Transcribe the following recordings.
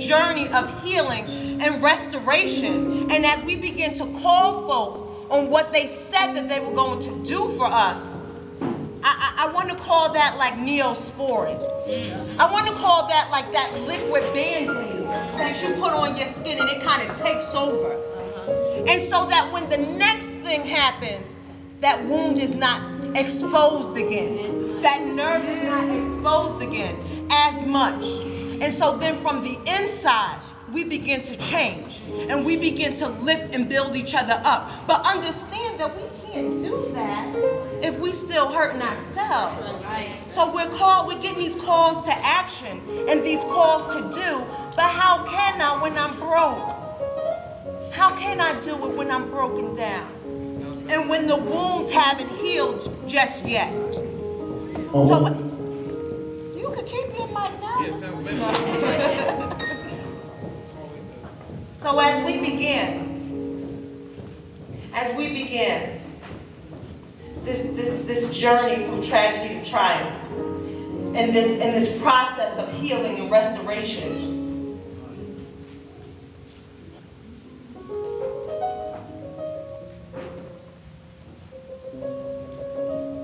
journey of healing and restoration. And as we begin to call folk on what they said that they were going to do for us, I want to call that like neosporin. I want to call that like that liquid Band-Aid that you put on your skin and it kind of takes over. And so that when the next thing happens, that wound is not exposed again. That nerve is not exposed again as much. And so then from the inside, we begin to change. And we begin to lift and build each other up. But understand that we can't do that if we still hurting ourselves. So we're getting these calls to action and these calls to do. But how can I when I'm broke? How can I do it when I'm broken down? And when the wounds haven't healed just yet? So you could keep your mic now. Yes, sounds better. So as we begin this journey from tragedy to triumph, and this process of healing and restoration,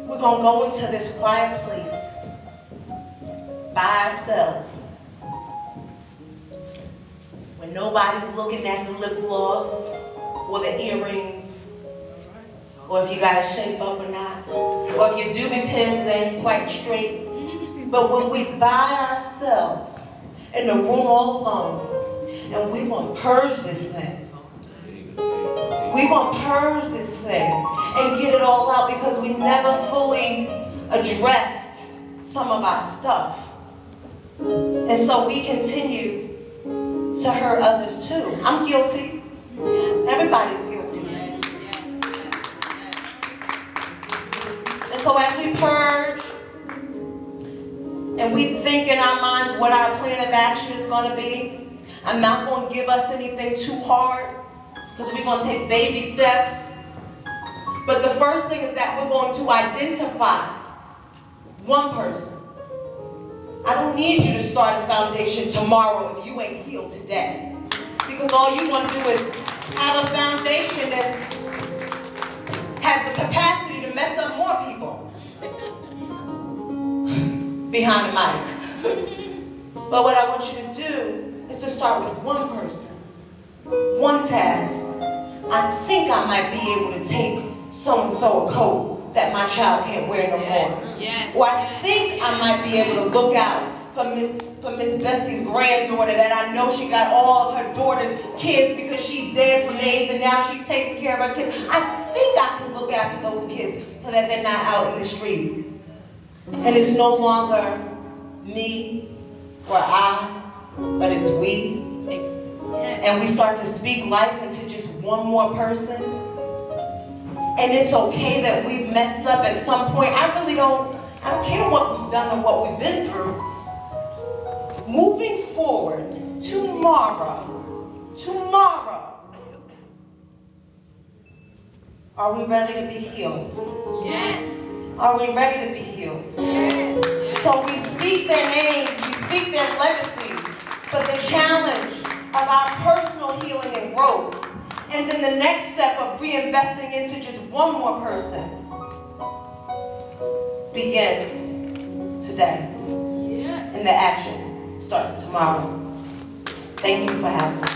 we're going to go into this quiet place by ourselves when nobody's looking at the lip gloss or the earrings, or if you got a shape up or not, or if your doobie pins ain't quite straight. But when we by ourselves in the room all alone, and we want to purge this thing. We want to purge this thing and get it all out because we never fully addressed some of our stuff. And so we continue to hurt others too. I'm guilty. Yes. Everybody's guilty. Yes, yes, yes, yes. And so as we purge and we think in our minds what our plan of action is going to be, I'm not going to give us anything too hard because we're going to take baby steps. But the first thing is that we're going to identify one person. I don't need you to start a foundation tomorrow if you ain't healed today. Because all you want to do is have a foundation that has the capacity to mess up more people behind the mic. But what I want you to do is to start with one person, one task. I think I might be able to take so-and-so a coat that my child can't wear no more. Yes, Or I think I might be able to look out for Miss Bessie's granddaughter that I know she got all of her daughter's kids because she's dead from AIDS and now she's taking care of her kids. I think I can look after those kids so that they're not out in the street. And it's no longer me or I, but it's we. Yes. And we start to speak life into just one more person. And it's okay that we've messed up at some point. I don't care what we've done or what we've been through. Moving forward, tomorrow, are we ready to be healed? Yes. Are we ready to be healed? Yes. So we speak their names, we speak their legacy, but the challenge of our personal healing and growth, and then the next step of reinvesting into just one more person begins today. Yes. And the action starts tomorrow. Thank you for having me.